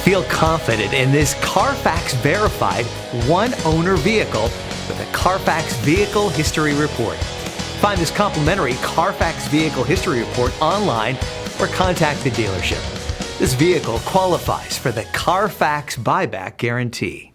Feel confident in this Carfax verified one-owner vehicle with a Carfax Vehicle History Report. Find this complimentary Carfax Vehicle History Report online or contact the dealership. This vehicle qualifies for the Carfax Buyback Guarantee.